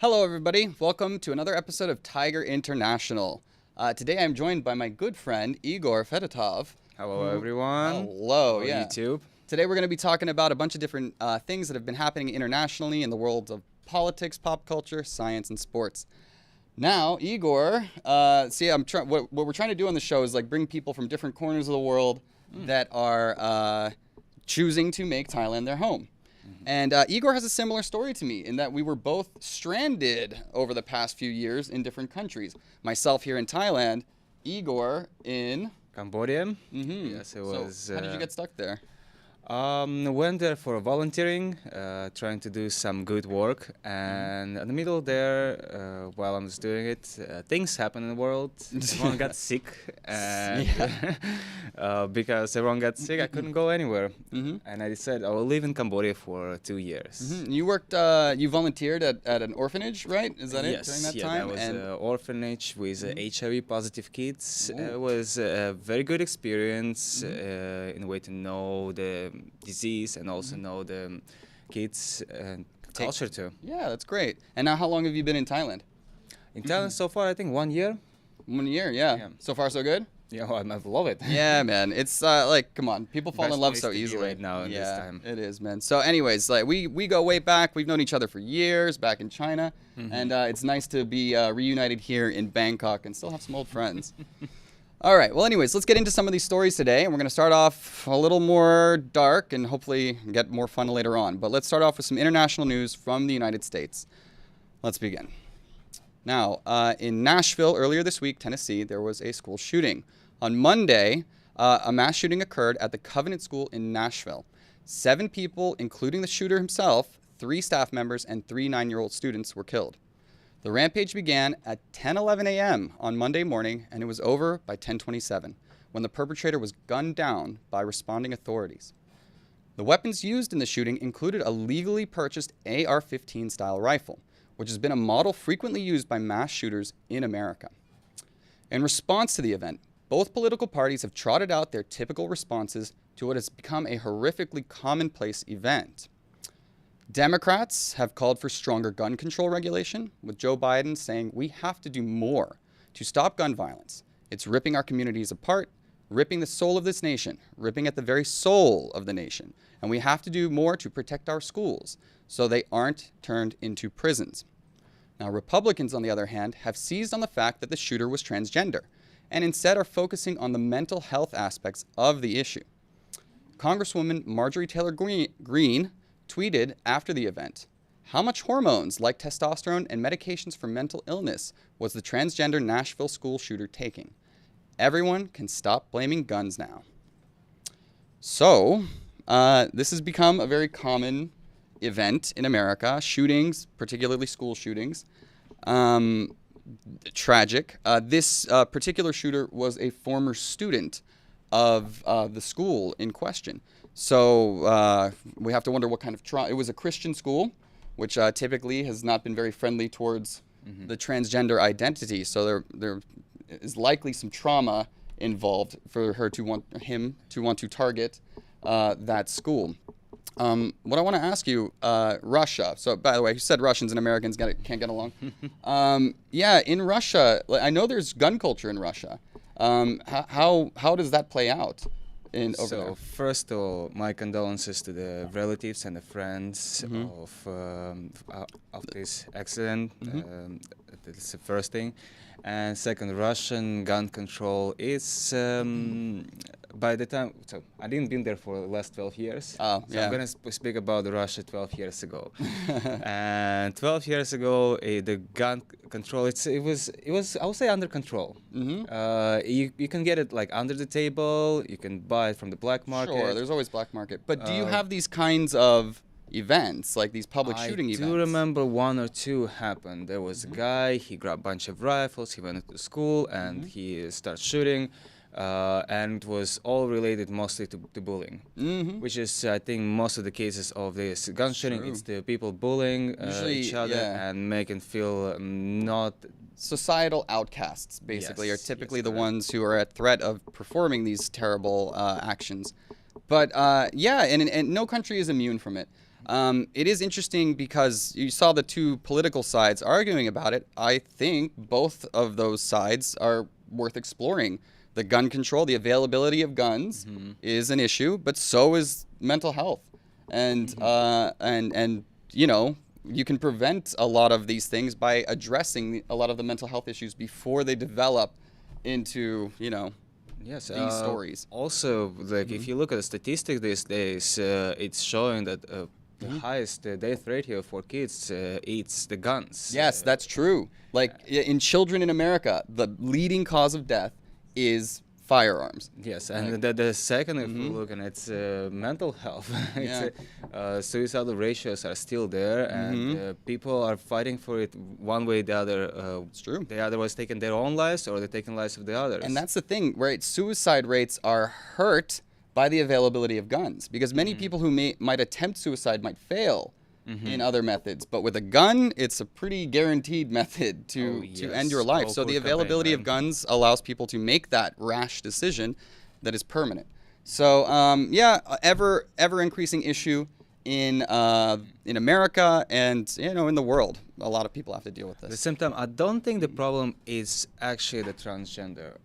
Hello, everybody. Welcome to another episode of Thaiger International. Today, I'm joined by my good friend Igor Fedotov. Hello, everyone. Hello, Hello, yeah. YouTube. Today, we're going to be talking about a bunch of different things that have been happening internationally in the worlds of politics, pop culture, science, and sports. Now, Igor, what we're trying to do on the show is like bring people from different corners of the world that are choosing to make Thailand their home. And Igor has a similar story to me in that we were both stranded over the past few years in different countries. Myself here in Thailand, Igor in Cambodia. Mm-hmm. Yes, it was. So how did you get stuck there? Went there for volunteering, trying to do some good work, and in the middle there, while I was doing it, things happened in the world. Everyone got sick, and because everyone got sick, I couldn't go anywhere, and I decided I will live in Cambodia for 2 years. You worked, you volunteered at an orphanage, right? Is that it during that time? That was an orphanage with HIV positive kids. It was a very good experience in a way to know the disease and also know the kids and culture too. Yeah, that's great. And now how long have you been in Thailand? In Thailand so far, I think 1 year. 1 year, yeah. So far so good? Yeah, I love it. Yeah, man. It's like, come on, people fall Best in love place so to be easily right now in this time. It is, man. So anyways, like we go way back. We've known each other for years back in China. And it's nice to be reunited here in Bangkok and still have some old friends. All right. Well, anyways, let's get into some of these stories today. And we're going to start off a little more dark and hopefully get more fun later on. But let's start off with some international news from the United States. Let's begin. Now, in Nashville earlier this week, Tennessee, there was a school shooting. On Monday, a mass shooting occurred at the Covenant School in Nashville. 7 people, including the shooter himself, 3 staff members, and 3 9-year-old students were killed. The rampage began at 10:11 a.m. on Monday morning, and it was over by 10:27, when the perpetrator was gunned down by responding authorities. The weapons used in the shooting included a legally purchased AR-15 style rifle, which has been a model frequently used by mass shooters in America. In response to the event, both political parties have trotted out their typical responses to what has become a horrifically commonplace event. Democrats have called for stronger gun control regulation, with Joe Biden saying we have to do more to stop gun violence. It's ripping our communities apart, ripping the soul of this nation, ripping at the very soul of the nation. And we have to do more to protect our schools so they aren't turned into prisons. Now, Republicans, on the other hand, have seized on the fact that the shooter was transgender and instead are focusing on the mental health aspects of the issue. Congresswoman Marjorie Taylor Greene tweeted after the event, "How much hormones like testosterone and medications for mental illness was the transgender Nashville school shooter taking? Everyone can stop blaming guns now." So, this has become a very common event in America. Shootings, particularly school shootings, tragic. This particular shooter was a former student of the school in question. So we have to wonder what kind of trauma. It was a Christian school, which typically has not been very friendly towards the transgender identity. So there is likely some trauma involved for him to want to target that school. What I want to ask you, Russia. So, by the way, you said Russians and Americans can't get along. In Russia, I know there's gun culture in Russia. How does that play out over there? First of all, my condolences to the relatives and the friends of this accident. That's the first thing. And second, Russian gun control is by the time. So I didn't been there for the last 12 years. I'm gonna speak about Russia 12 years ago. And 12 years ago, the gun control it was I would say under control. You can get it like under the table. You can buy it from the black market. Sure, there's always black market. But do you have these kinds of events, like these public shooting events? I do remember 1 or 2 happened. There was a guy, he grabbed a bunch of rifles, he went to school and he started shooting. And it was all related mostly to bullying, which is, I think, most of the cases of this gun shooting. It's the people bullying each other and making feel not... Societal outcasts, basically, are typically the ones who are at threat of performing these terrible actions. But, and no country is immune from it. It is interesting because you saw the two political sides arguing about it. I think both of those sides are worth exploring. The gun control, the availability of guns is an issue, but so is mental health. And you know, you can prevent a lot of these things by addressing a lot of the mental health issues before they develop into, you know, Yes, these stories. Also, like if you look at the statistics these days, it's showing that the highest death ratio for kids eats the guns. Yes, that's true. Like in children in America, the leading cause of death is firearms. Yes, and the second, if we look, and it's mental health. Suicidal ratios are still there, and people are fighting for it one way or the other. It's true. They otherwise taking their own lives, or they're taking lives of the others. And that's the thing, right? Suicide rates are hurt by the availability of guns, because many people who might attempt suicide might fail in other methods, but with a gun, it's a pretty guaranteed method to end your life. So the availability of guns allows people to make that rash decision that is permanent. So ever increasing issue in America and, you know, in the world. A lot of people have to deal with this. At the same time, I don't think the problem is actually the transgender.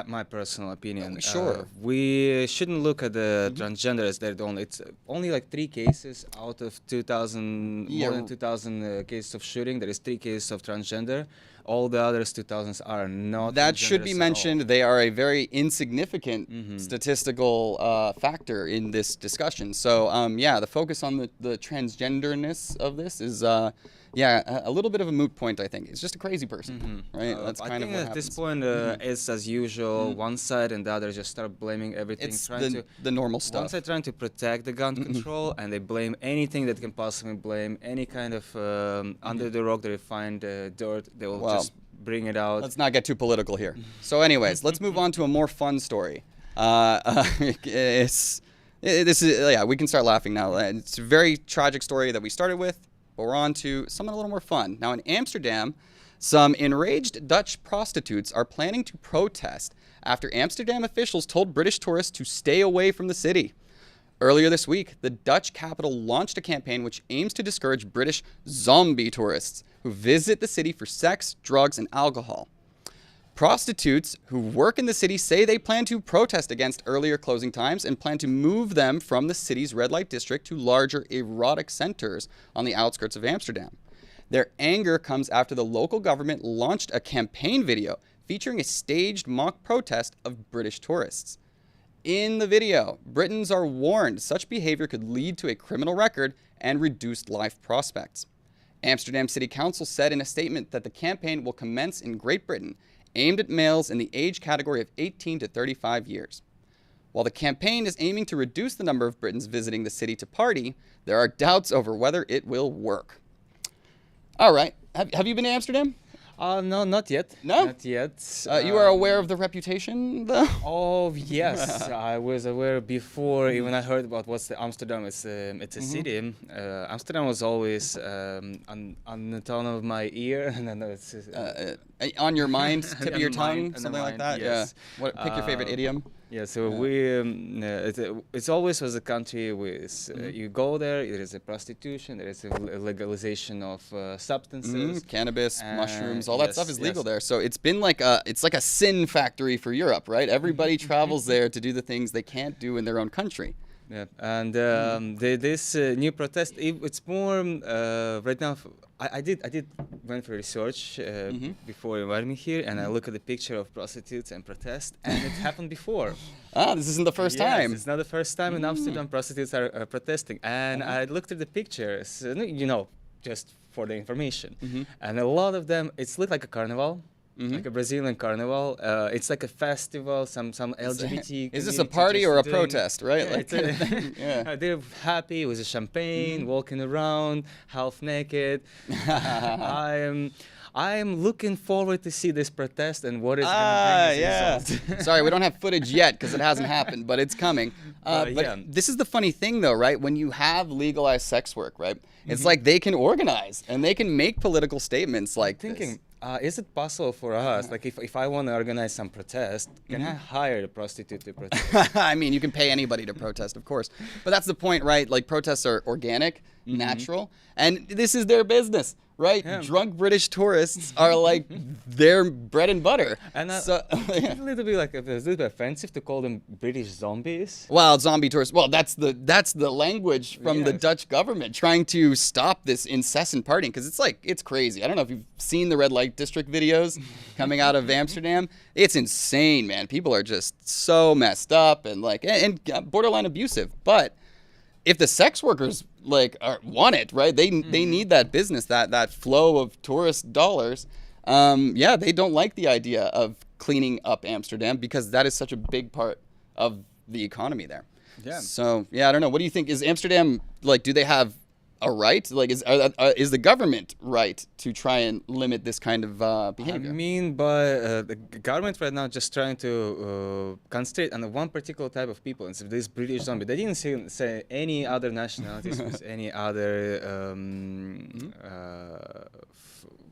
My personal opinion. Sure. We shouldn't look at the transgender as they're the only. It's only like 3 cases out of 2,000, more than 2,000 cases of shooting. There is 3 cases of transgender. All the others 2,000s are not. That should be mentioned. They are a very insignificant statistical factor in this discussion. So the focus on the transgenderness of this is a little bit of a moot point, I think. It's just a crazy person, right? That's kind of what happens. At this point, it's as usual, one side and the other just start blaming everything. It's the normal stuff. One side trying to protect the gun control, and they blame anything that can possibly blame, any kind of under the rock they find dirt, they will just bring it out. Let's not get too political here. So anyways, let's move on to a more fun story. We can start laughing now. It's a very tragic story that we started with. But we're on to something a little more fun. Now in Amsterdam, some enraged Dutch prostitutes are planning to protest after Amsterdam officials told British tourists to stay away from the city. Earlier this week, the Dutch capital launched a campaign which aims to discourage British zombie tourists who visit the city for sex, drugs, and alcohol. Prostitutes who work in the city say they plan to protest against earlier closing times and plan to move them from the city's red light district to larger erotic centers on the outskirts of Amsterdam. Their anger comes after the local government launched a campaign video featuring a staged mock protest of British tourists. In the video, Britons are warned such behavior could lead to a criminal record and reduced life prospects. Amsterdam City Council said in a statement that the campaign will commence in Great Britain, aimed at males in the age category of 18 to 35 years. While the campaign is aiming to reduce the number of Britons visiting the city to party, there are doubts over whether it will work. All right. Have you been to Amsterdam? No, not yet. No? Not yet. You are aware of the reputation, though? Oh, yes. I was aware before, even I heard about what's the Amsterdam. It's a city. Amsterdam was always on the tone of my ear. And then it's, on your mind, tip of your tongue, mind, something like that? Yes. Yeah. Pick your favorite idiom? Yeah, so it's always was a country with, you go there is a prostitution, there is a legalization of substances. Cannabis, mushrooms, all that stuff is legal there. So it's been like a sin factory for Europe, right? Everybody travels there to do the things they can't do in their own country. Yeah, and this new protest, it's more right now. I went for research before inviting me here, and I look at the picture of prostitutes and protest, and it happened before. This isn't the first time. It's not the first time in Amsterdam prostitutes are protesting, and I looked at the pictures, just for the information, and a lot of them, it's looked like a carnival. Like a Brazilian carnival. It's like a festival, some LGBT. Is this a party or a protest, right? Yeah, they're happy with the champagne, walking around, half naked. I'm looking forward to see this protest and what is going to bring as a result. Sorry, we don't have footage yet because it hasn't happened, but it's coming. But this is the funny thing, though, right? When you have legalized sex work, right? It's like they can organize and they can make political statements like this. Is it possible for us, like if I want to organize some protest, can I hire a prostitute to protest? I mean, you can pay anybody to protest, of course. But that's the point, right? Like, protests are organic, natural, and this is their business, right? Yeah. Drunk British tourists are like their bread and butter. And So, it's a little bit like, it's a little bit offensive to call them British zombies. well, zombie tourists. Well, that's the language from the Yes. Dutch government trying to stop this incessant partying, because it's crazy. I don't know if you've seen the red light district videos coming out of Amsterdam. It's insane, man. People are just so messed up and borderline abusive. But if the sex workers want it, right? They need that business, that flow of tourist dollars. They don't like the idea of cleaning up Amsterdam because that is such a big part of the economy there. Yeah. So I don't know. What do you think? Is Amsterdam do they have a right? Like, is the government right to try and limit this kind of behavior? I mean, but the government right now just trying to concentrate on one particular type of people. And so this British zombie, they didn't say any other nationalities with any other.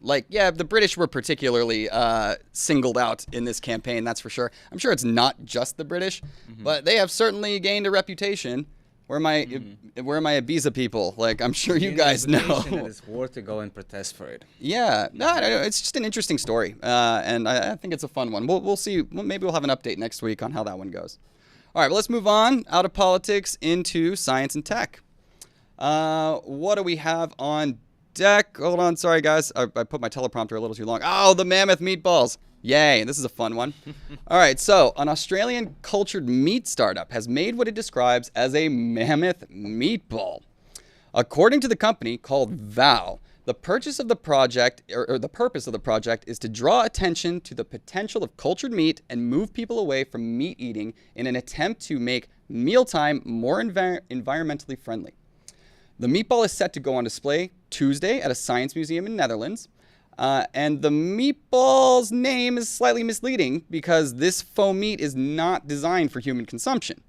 The British were particularly singled out in this campaign, that's for sure. I'm sure it's not just the British, but they have certainly gained a reputation. Where are my Ibiza people? Like, I'm sure you guys know. It's worth to go and protest for it. Yeah, no, it's just an interesting story, and I think it's a fun one. We'll see. Maybe we'll have an update next week on how that one goes. All right, well, let's move on out of politics into science and tech. What do we have on deck? Hold on, sorry guys, I put my teleprompter a little too long. Oh, the mammoth meatballs. Yay, this is a fun one. All right, so an Australian cultured meat startup has made what it describes as a mammoth meatball. According to the company called Vow, the purpose of the project is to draw attention to the potential of cultured meat and move people away from meat eating in an attempt to make mealtime more environmentally friendly. The meatball is set to go on display Tuesday at a science museum in Netherlands. And the meatball's name is slightly misleading because this faux meat is not designed for human consumption.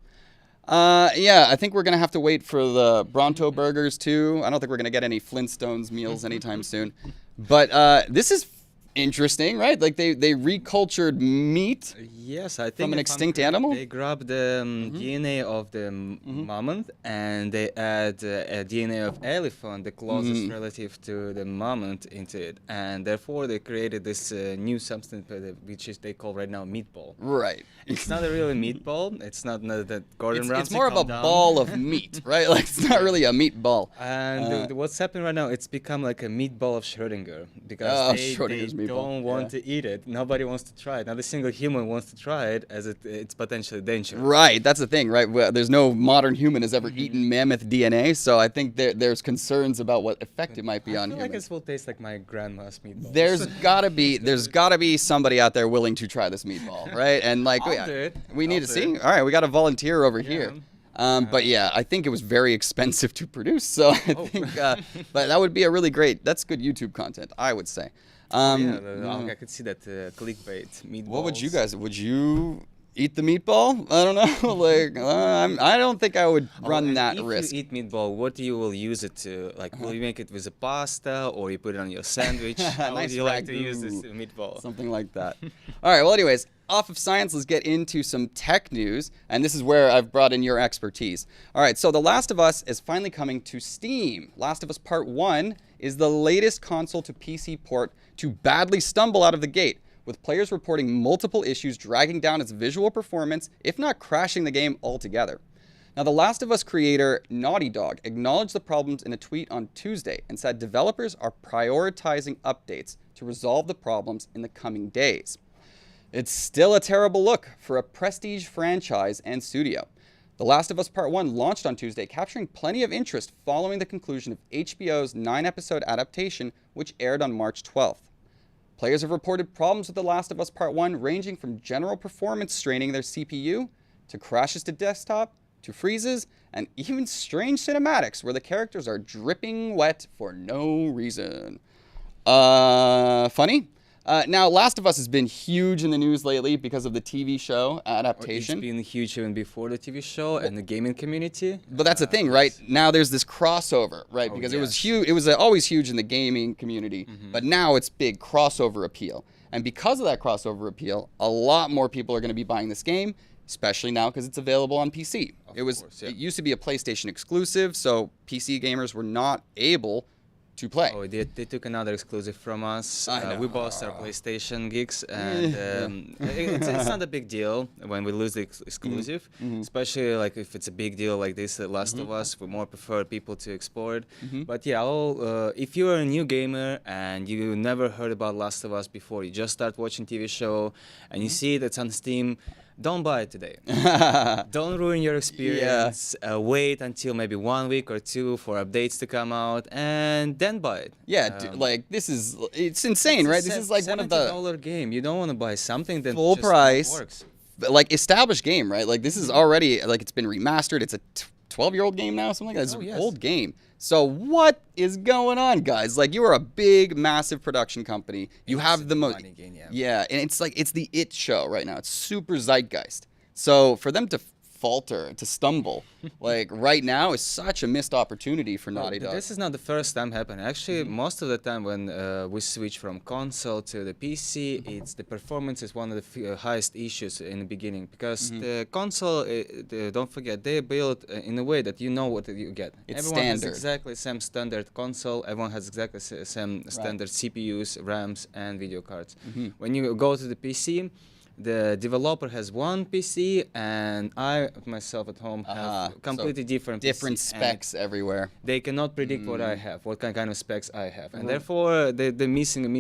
I think we're going to have to wait for the Bronto burgers too. I don't think we're going to get any Flintstones meals anytime soon. But this is interesting, right? Like they recultured meat Yes, I think from an if I'm extinct correct, animal. They grab the DNA of the mammoth and they add a DNA of elephant, the closest relative to the mammoth, into it, and therefore they created this new substance which is they call right now meatball. Right. It's not a really meatball. It's not that Gordon Ramsay. It's more of a calm down. ball of meat, right? Like it's not really a meatball. And what's happening right now, it's become like a meatball of Schrödinger because they Schrödinger's meatball. don't want to eat it. Nobody wants to try it. Not a single human wants to try it as it's potentially dangerous. Right, that's the thing, right? Well, there's no modern human has ever eaten mammoth DNA, so I think there's concerns about what effect it might be on I feel like humans. it will taste like my grandma's meatballs. There's gotta be somebody out there willing to try this meatball, right? And like I'll do it. we need I'll to do see. it. All right, we got a volunteer over here. But yeah, I think it was very expensive to produce, so I think but that would be a really great. That's good YouTube content, I would say. I could see that clickbait meatballs. What would you guys? Would you eat the meatball? I don't know. I don't think I would run and that if risk. you eat meatball, what you will use it to? Like, will you make it with a pasta, or you put it on your sandwich? How Nice would you like to ragu. use this meatball? Something like that. All right. Well, anyways, off of science, let's get into some tech news. And this is where I've brought in your expertise. All right. So The Last of Us is finally coming to Steam. Last of Us Part 1 is the latest console to PC port to badly stumble out of the gate, with players reporting multiple issues dragging down its visual performance, if not crashing the game altogether. Now, The Last of Us creator Naughty Dog acknowledged the problems in a tweet on Tuesday and said developers are prioritizing updates to resolve the problems in the coming days. It's still a terrible look for a prestige franchise and studio. The Last of Us Part 1 launched on Tuesday, capturing plenty of interest following the conclusion of HBO's 9-episode adaptation, which aired on March 12th. Players have reported problems with The Last of Us Part 1 ranging from general performance straining their CPU, to crashes to desktop, to freezes, and even strange cinematics where the characters are dripping wet for no reason. Funny? Now, Last of Us has been huge in the news lately because of the TV show adaptation. It's been huge even before the TV show and the gaming community. But that's the thing, right? Now there's this crossover, right? Because it was huge. It was always huge in the gaming community, but now it's big crossover appeal. And because of that crossover appeal, a lot more people are going to be buying this game, especially now because it's available on PC. It used to be a PlayStation exclusive, so PC gamers were not able to play. Oh, they took another exclusive from us. We both are PlayStation geeks, and it's not a big deal when we lose the exclusive, especially like if it's a big deal like this, Last of Us. We more prefer people to explore it. But yeah, if you're a new gamer and you never heard about Last of Us before, you just start watching TV show and you see that's on Steam. Don't buy it today. Don't ruin your experience. Wait until maybe 1 week or two for updates to come out, and then buy it. Yeah, like it's insane, right? This is like one of the $70 game. You don't want to buy something that full just price, works. like established game, right? Like this is already like it's been remastered. It's a 12-year-old game now, something like that. It's an old game. So what is going on, guys? Like you are a big, massive production company. You have the most, game, and it's like it's the it show right now. It's super zeitgeist. So for them to falter, to stumble, like right now is such a missed opportunity for Naughty Dog. This is not the first time happening. Actually, most of the time when we switch from console to the PC, it's the performance is one of the highest issues in the beginning because the console, don't forget, they built in a way that you know what you get. Everyone has exactly the same standard console. Everyone has exactly the same standard CPUs, RAMs, and video cards. When you go to the PC, the developer has one PC, and I myself at home have completely different specs everywhere. They cannot predict what I have, what kind of specs I have, and therefore they're missing.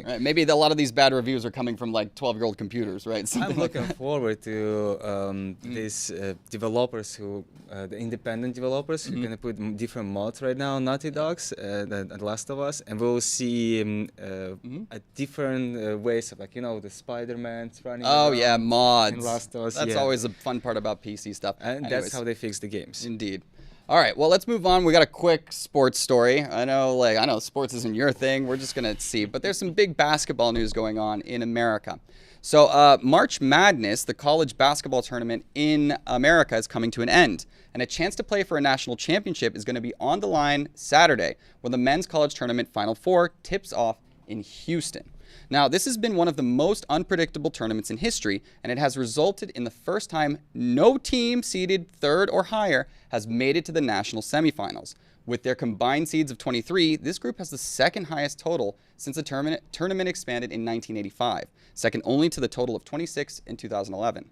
Right. Maybe a lot of these bad reviews are coming from like 12-year-old computers, right? I'm looking forward to these developers the independent developers who are gonna put different mods right now on Naughty Dogs, the Last of Us, and we'll see a different ways of the Spider-Man running. Oh yeah, mods. Last of Us, that's always a fun part about PC stuff. And that's how they fix the games. Indeed. All right, well, let's move on. We got a quick sports story. I know sports isn't your thing. We're just going to see. But there's some big basketball news going on in America. So March Madness, the college basketball tournament in America, is coming to an end. And a chance to play for a national championship is going to be on the line Saturday when the men's college tournament Final Four tips off in Houston. Now, this has been one of the most unpredictable tournaments in history, and it has resulted in the first time no team seeded third or higher has made it to the national semifinals. With their combined seeds of 23, this group has the second highest total since the tournament expanded in 1985, second only to the total of 26 in 2011.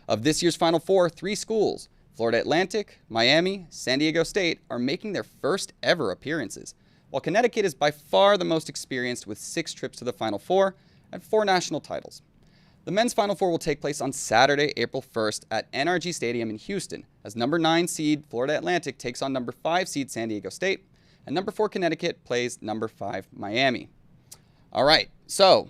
Of this year's Final Four, 3 schools, Florida Atlantic, Miami, San Diego State, are making their first ever appearances, while Connecticut is by far the most experienced with 6 trips to the Final Four and 4 national titles. The men's Final Four will take place on Saturday, April 1st at NRG Stadium in Houston, as number 9 seed Florida Atlantic takes on number 5 seed San Diego State, and number 4 Connecticut plays number 5 Miami. All right, so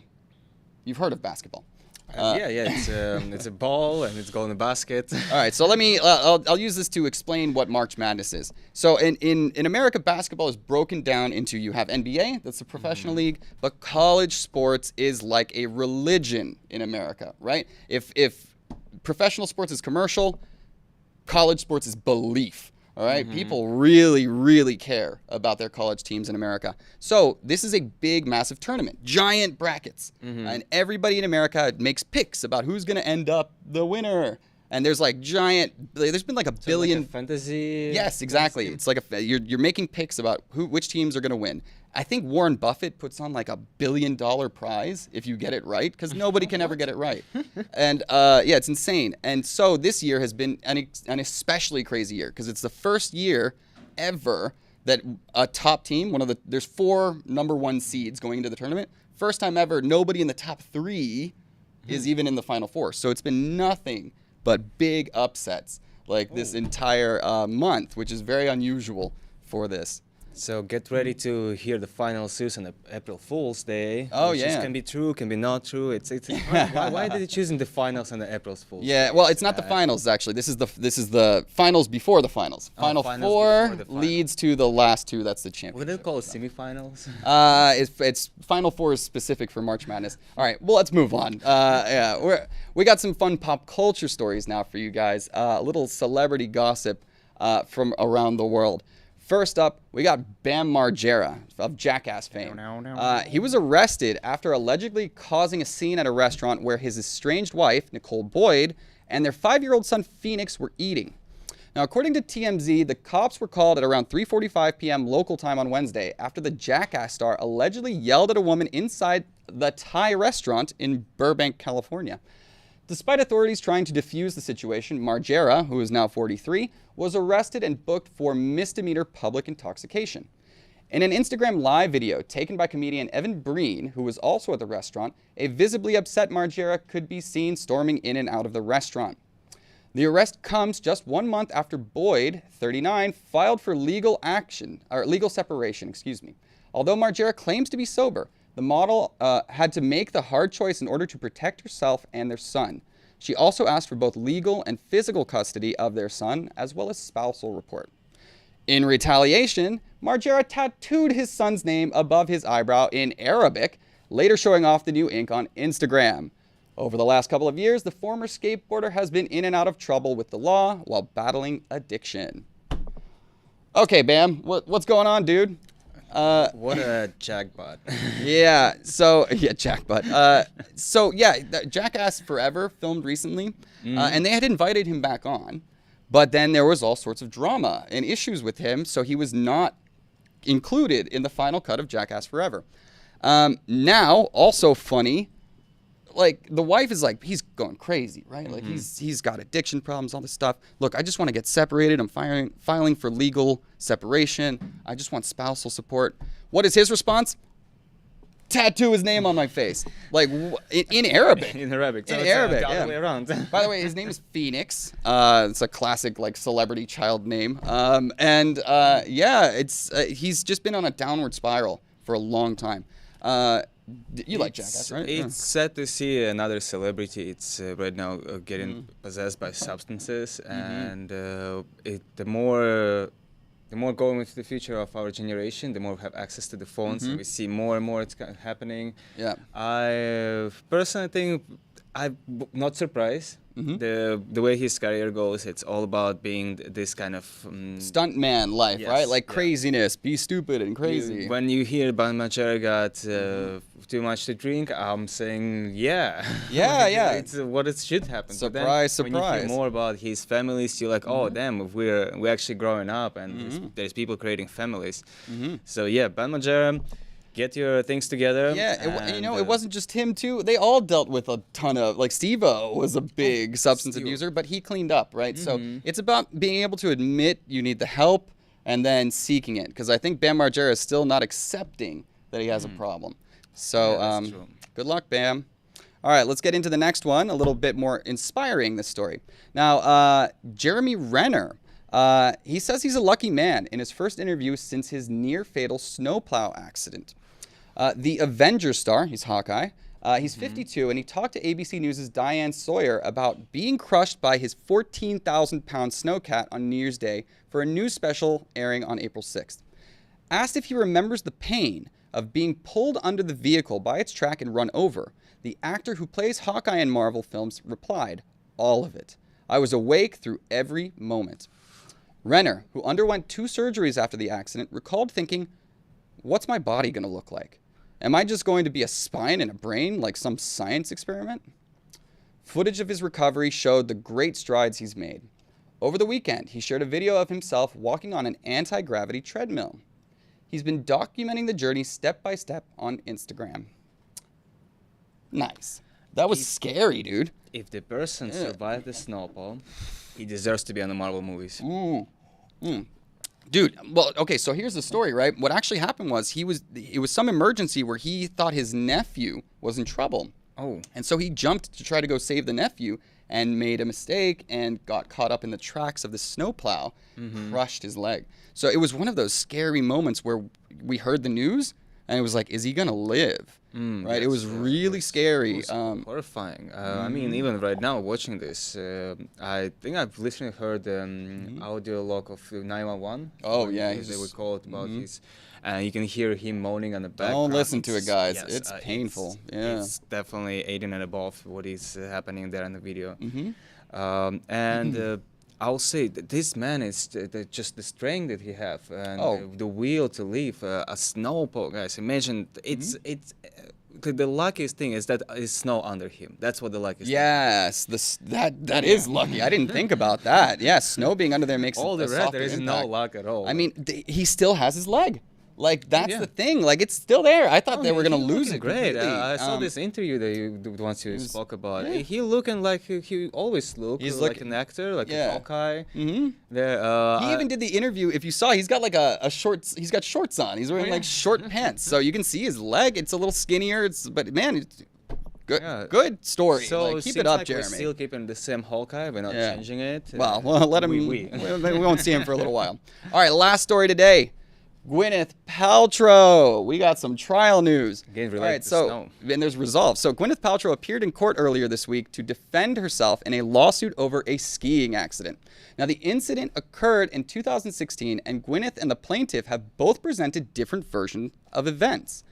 you've heard of basketball. It's a ball and it's going to basket. All right, so let me. I'll use this to explain what March Madness is. So in America, basketball is broken down into you have NBA, that's a professional league, but college sports is like a religion in America, right? If professional sports is commercial, college sports is belief. All right, people really, really care about their college teams in America. So this is a big, massive tournament, giant brackets, and everybody in America makes picks about who's going to end up the winner. And there's like there's been like a billion like a fantasy. Yes, exactly. Fantasy. It's like you're making picks about which teams are going to win. I think Warren Buffett puts on like $1 billion prize if you get it right, because nobody can ever get it right. And it's insane. And so this year has been an especially crazy year because it's the first year ever that a top team, there's 4 number 1 seeds going into the tournament. First time ever, nobody in the top 3 is even in the Final Four. So it's been nothing but big upsets like this entire month, which is very unusual for this. So get ready to hear the final news on April Fool's Day. Oh, which yeah. can be true, can be not true. It's why did you choose in the finals on the April Fool's Day? Yeah, well, it's not the finals actually. This is the finals before the finals. Final finals four before the finals. leads to the last two. That's the What championship. do they call it? Semifinals? It's Final Four is specific for March Madness. All right, well, let's move on. We got some fun pop culture stories now for you guys. A little celebrity gossip from around the world. First up, we got Bam Margera of Jackass fame. He was arrested after allegedly causing a scene at a restaurant where his estranged wife, Nicole Boyd, and their 5-year-old son, Phoenix, were eating. Now, according to TMZ, the cops were called at around 3:45 p.m. local time on Wednesday after the Jackass star allegedly yelled at a woman inside the Thai restaurant in Burbank, California. Despite authorities trying to defuse the situation, Margera, who is now 43, was arrested and booked for misdemeanor public intoxication. In an Instagram live video taken by comedian Evan Breen, who was also at the restaurant, a visibly upset Margera could be seen storming in and out of the restaurant. The arrest comes just 1 month after Boyd, 39, filed for legal separation. Although Margera claims to be sober, the model had to make the hard choice in order to protect herself and their son. She also asked for both legal and physical custody of their son, as well as spousal report. In retaliation, Margera tattooed his son's name above his eyebrow in Arabic, later showing off the new ink on Instagram. Over the last couple of years, the former skateboarder has been in and out of trouble with the law while battling addiction. Okay, Bam, what's going on, dude? What a jackpot. Jackpot. Jackass Forever filmed recently, and they had invited him back on, but then there was all sorts of drama and issues with him, so he was not included in the final cut of Jackass Forever. Now, also funny, like, the wife is like, he's going crazy, right? Like, he's got addiction problems, all this stuff. Look, I just want to get separated. I'm filing for legal separation. I just want spousal support. What is his response? Tattoo his name on my face. Like, in Arabic. In Arabic. So In it's Arabic, the other yeah. way around. By the way, his name is Phoenix. It's a classic, like, celebrity child name. He's just been on a downward spiral for a long time. You like Jackass, right? It's sad to see another celebrity. It's right now getting possessed by substances, and the more going into the future of our generation, the more we have access to the phones, and we see more and more it's happening. Yeah. I personally think I'm not surprised. The way his career goes, it's all about being this kind of Stuntman life, yes, right? Like yeah. craziness, be stupid and crazy. When you hear Bam Margera got too much to drink, I'm saying Yeah. it's what it should happen. But then Surprise, when you surprise. hear more about his families, you're like, oh damn, we're actually growing up, and there's people creating families. So yeah, Bam Margera, get your things together. Yeah, it wasn't just him too. They all dealt with a ton of, like, Steve-O was a big substance abuser, but he cleaned up, right? So it's about being able to admit you need the help and then seeking it. Because I think Bam Margera is still not accepting that he has a problem. So that's true. Good luck, Bam. All right, let's get into the next one. A little bit more inspiring, this story. Now, Jeremy Renner. He says he's a lucky man in his first interview since his near-fatal snowplow accident. The Avengers star, he's Hawkeye, he's 52, and he talked to ABC News' Diane Sawyer about being crushed by his 14,000-pound snowcat on New Year's Day for a news special airing on April 6th. Asked if he remembers the pain of being pulled under the vehicle by its track and run over, the actor who plays Hawkeye in Marvel films replied, "All of it. I was awake through every moment." Renner, who underwent 2 surgeries after the accident, recalled thinking, "What's my body going to look like? Am I just going to be a spine and a brain like some science experiment?" Footage of his recovery showed the great strides he's made. Over the weekend, he shared a video of himself walking on an anti-gravity treadmill. He's been documenting the journey step by step on Instagram. Nice. That was scary, dude. If the person survived the snowball, he deserves to be on the Marvel movies. Dude, well, okay, so here's the story, right? What actually happened was it was some emergency where he thought his nephew was in trouble. Oh. And so he jumped to try to go save the nephew, and made a mistake and got caught up in the tracks of the snowplow, crushed his leg. So it was one of those scary moments where we heard the news and it was like, is he gonna live? Right? Yes, it was really scary. It was horrifying. I mean, even right now watching this, I think I've literally heard audio log of 911. Oh, yeah, They would call it about his, and you can hear him moaning on the background. Don't listen to it, guys. Yes, it's painful. It's definitely 18 and above what is happening there in the video. I'll say that this man is just the strength that he have and the will to live a snowplow, guys. Imagine it's the luckiest thing is that is snow under him. That's what the luckiest. Yes, that is lucky. I didn't think about that. Yeah, snow being under there makes all the a rest. There softer is impact. no luck at all. I mean, he still has his leg. Like that's the thing. Like it's still there. I thought they were gonna lose it. Great. completely. I saw this interview that once you spoke about. Yeah. He looking like he always looked like an actor, like a Hawkeye. He even did the interview. If you saw, he's got like a shorts. He's got shorts on. He's wearing like short pants, so you can see his leg. It's a little skinnier. But man, it's good. Good story. So like, keep it up, like Jeremy. We're still keeping the same Hawkeye. We're not changing it. Well, let him. We won't see him for a little while. All right, last story today. Gwyneth Paltrow. We got some trial news. Again, related to snow. And there's resolve. So Gwyneth Paltrow appeared in court earlier this week to defend herself in a lawsuit over a skiing accident. Now, the incident occurred in 2016, and Gwyneth and the plaintiff have both presented different versions of events.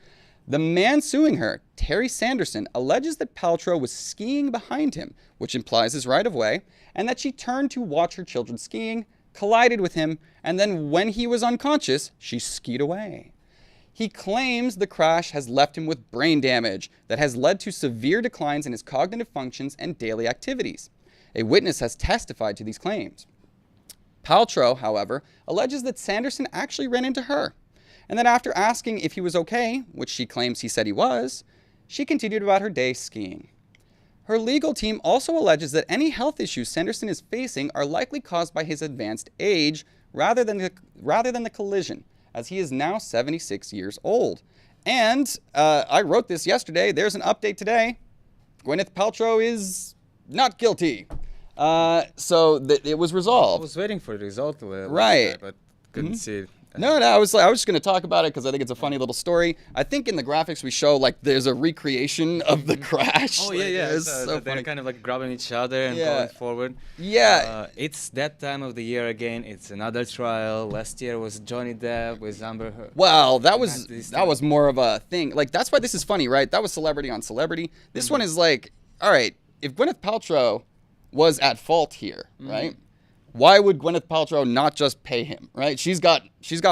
The man suing her, Terry Sanderson, alleges that Paltrow was skiing behind him, which implies his right-of-way, and that she turned to watch her children skiing, collided with him, and then when he was unconscious, she skied away. He claims the crash has left him with brain damage that has led to severe declines in his cognitive functions and daily activities. A witness has testified to these claims. Paltrow, however, alleges that Sanderson actually ran into her, and that after asking if he was okay, which she claims he said he was, she continued about her day skiing. Her legal team also alleges that any health issues Sanderson is facing are likely caused by his advanced age rather than the collision, as he is now 76 years old. And I wrote this yesterday. There's an update today. Gwyneth Paltrow is not guilty. So it was resolved. I was waiting for the result, right? But couldn't see it. No, I was just going to talk about it because I think it's a funny little story. I think in the graphics we show like there's a recreation of the crash. Oh, yeah. It's so they're funny. kind of like grabbing each other and going forward. Yeah. It's that time of the year again. It's another trial. Last year was Johnny Depp with Amber Heard. Well, that was more of a thing. Like that's why this is funny, right? That was celebrity on celebrity. This one is like, all right, if Gwyneth Paltrow was at fault here, right? Why would Gwyneth Paltrow not just pay him, right? She's got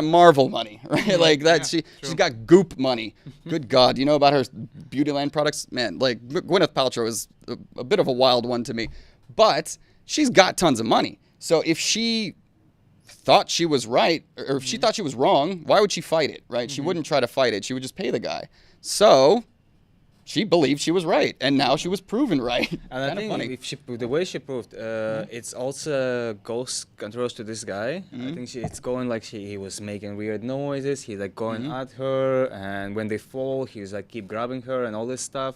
Marvel money, right? Like that. She's got Goop money. Good God, you know about her Beautyland products, man. Like Gwyneth Paltrow is a bit of a wild one to me, but she's got tons of money. So if she thought she was right, or if she thought she was wrong, why would she fight it, right? She wouldn't try to fight it. She would just pay the guy. So she believed she was right, and now she was proven right. And I think the way she proved, it's also goes controls to this guy. I think it's going like he was making weird noises. He's like going at her, and when they fall, he's like keep grabbing her and all this stuff.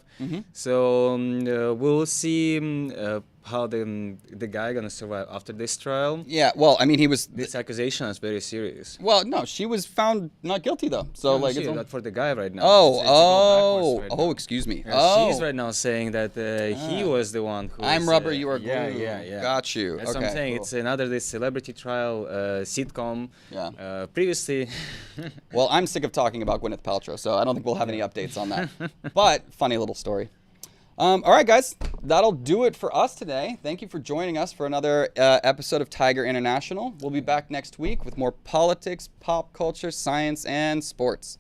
So we'll see how the guy gonna survive after this trial. Yeah, well, I mean, This accusation is very serious. Well, no, she was found not guilty though. So No, like, it's not for the guy right now. Excuse me. She's right now saying that he was the one who. I'm rubber, you are glue. Yeah. Got you. That's what I'm saying. Cool. It's another this celebrity trial sitcom. Yeah. Previously. Well, I'm sick of talking about Gwyneth Paltrow, so I don't think we'll have any updates on that. But funny little story. All right, guys, that'll do it for us today. Thank you for joining us for another episode of Thaiger International. We'll be back next week with more politics, pop culture, science, and sports.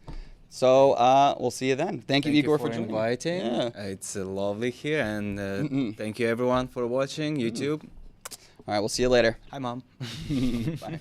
So we'll see you then. Thank you, Igor, for inviting. Yeah. It's lovely here, and thank you everyone for watching YouTube. All right, we'll see you later. Hi, Mom. Bye.